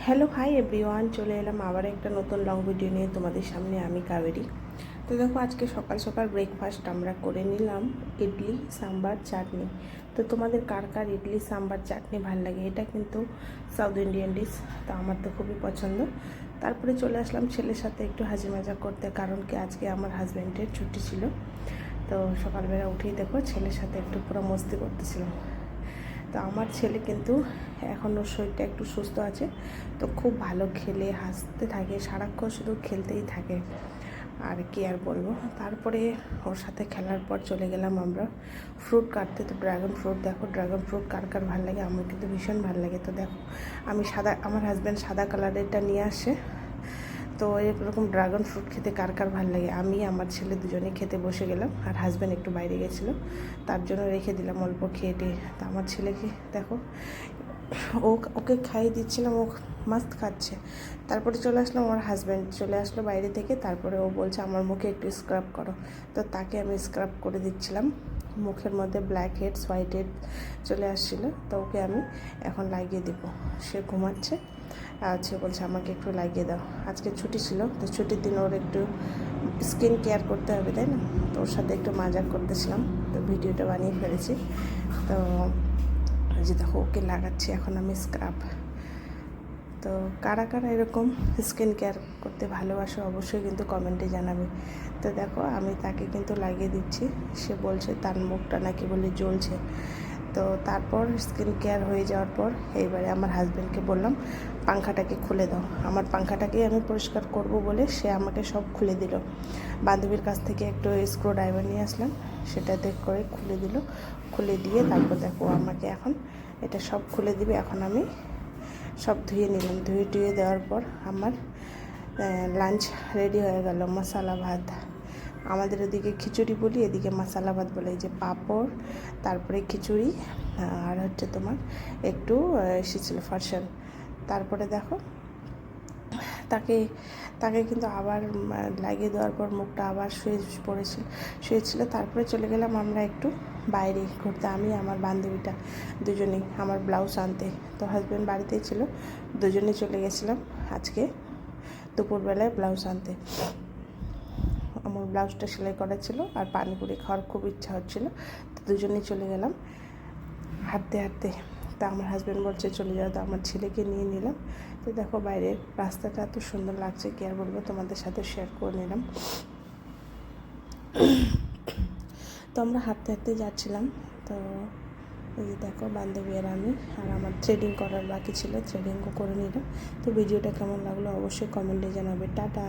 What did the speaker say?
Hello hi everyone, চলে এলাম আবার একটা নতুন লং ভিডিও নিয়ে তোমাদের সামনে। আমি কাবেরি। তো দেখো, আজকে সকাল সকাল ব্রেকফাস্ট আমরা করে নিলাম ইডলি সাম্বার চাটনি। তো তোমাদের কার কার ইডলি সাম্বার চাটনি ভাল লাগে? এটা কিন্তু সাউথ ইন্ডিয়ান ডিশ, তো আমার তো খুবই পছন্দ। তারপরে চলে আসলাম ছেলের সাথে একটু হাসি মজা করতে, কারণ কি আজকে আমার হাজব্যান্ডের ছুটি ছিল। তো সকালবেলা উঠেই দেখো ছেলের সাথে একটু পুরো মস্তি করতেছিলাম। তো আমার ছেলে কিন্তু এখনও শরীরটা একটু সুস্থ আছে, তো খুব ভালো খেলে হাসতে থাকে, সারাক্ষণ শুধু খেলতেই থাকে। আর কি আর বলবো। তারপরে ওর সাথে খেলার পর চলে গেলাম আমরা ফ্রুট কাটতে। তো ড্রাগন ফ্রুট, দেখো ড্রাগন ফ্রুট কার কার ভালো লাগে? আমার কিন্তু ভীষণ ভালো লাগে। তো দেখো, আমি সাদা, আমার হাজব্যান্ড সাদা কালারেরটা নিয়ে আসে। তো এরকম ড্রাগন ফ্রুট খেতে কার কার ভালো লাগে? আমি আমার ছেলে দুজনে খেতে বসে গেলাম, আর হাজব্যান্ড একটু বাইরে গেছিলো, তার জন্য রেখে দিলাম অল্প খেয়ে টেয়ে। তো আমার ছেলেকে দেখো, ওকে খাইয়ে দিচ্ছিলাম, ও মাস্ত খাচ্ছে। তারপরে চলে আসলাম, আমার হাজব্যান্ড চলে আসলো বাইরে থেকে। তারপরে ও বলছে আমার মুখে একটু স্ক্রাব করো, তো তাকে আমি স্ক্রাব করে দিচ্ছিলাম। মুখের মধ্যে ব্ল্যাক হেডস হোয়াইট হেড চলে আসছিলো, তো ওকে আমি এখন লাগিয়ে দেবো। সে ঘুমাচ্ছে, আর সে বলছে আমাকে একটু লাগিয়ে দাও। আজকে ছুটি ছিল, তো ছুটির দিন ওর একটু স্কিন কেয়ার করতে হবে, তাই না? তো ওর সাথে একটু মজা করতেছিলাম, তো ভিডিওটা বানিয়ে ফেলেছি। তো যে দেখো, ওকে লাগাচ্ছি এখন আমি স্ক্রাব। তো কারা কারা এরকম স্কিন কেয়ার করতে ভালোবাসো অবশ্যই কিন্তু কমেন্টে জানাবে। তো দেখো, আমি তাকে কিন্তু লাগিয়ে দিচ্ছি। সে বলছে তার মুখটা নাকি বলে জ্বলছে। তো তারপর স্কিন কেয়ার হয়ে যাওয়ার পর এইবারে আমার হাজব্যান্ডকে বললাম পাংখাটাকে খুলে দাও। আমার পাংখাটাকেই আমি পরিষ্কার করব বলে সে আমাকে সব খুলে দিল। বান্ধবীর কাছ থেকে একটু স্ক্রু ড্রাইভার নিয়ে আসলাম, সেটাতে করে খুলে দিল। খুলে দিয়ে তারপর দেখো আমাকে এখন এটা সব খুলে দিবে। এখন আমি সব ধুয়ে নিলাম, ধুয়ে টুয়ে দেওয়ার পর আমার লাঞ্চ রেডি হয়ে গেল। মশালা ভাত, আমাদের এদিকে খিচুড়ি বলি, এদিকে মশালা ভাত বলে। এই যে পাঁপড়, তারপরে খিচুড়ি, আর হচ্ছে তোমার একটু এসেছিলো ফারসান। তারপরে দেখো, তাকে তাকে কিন্তু আবার লাগিয়ে দেওয়ার পর মুখটা আবার শুয়েছিল। তারপরে চলে গেলাম আমরা একটু বাইরে ঘুরতে, আমি আমার বান্ধবীটা দুজনেই আমার ব্লাউজ আনতে। তো হাজব্যান্ড বাড়িতেই ছিল, দুজনেই চলে গেছিলাম আজকে দুপুরবেলায় ব্লাউজ আনতে। আমার ব্লাউজটা সেলাই করা ছিল, আর পানিপুরি খাওয়ার খুব ইচ্ছা হচ্ছিলো, তো দুজনেই চলে গেলাম হাঁটতে হাঁটতে। তা আমার হাজব্যান্ড বলছে চলে যাও, তো আমার ছেলেকে নিয়ে নিলাম। তো দেখো, বাইরের রাস্তাটা এত সুন্দর লাগছে, কি আর বলবো, তোমাদের সাথে শেয়ার করে নিলাম। তো আমরা হাঁটতে হাঁটতে যাচ্ছিলাম। তো এই যে দেখো, বান্ধবী আর আমি, আর আমার থ্রেডিং করার বাকি ছিল, থ্রেডিংও করে নিলাম। তো ভিডিওটা কেমন লাগলো অবশ্যই কমেন্টে জানাবে। টাটা।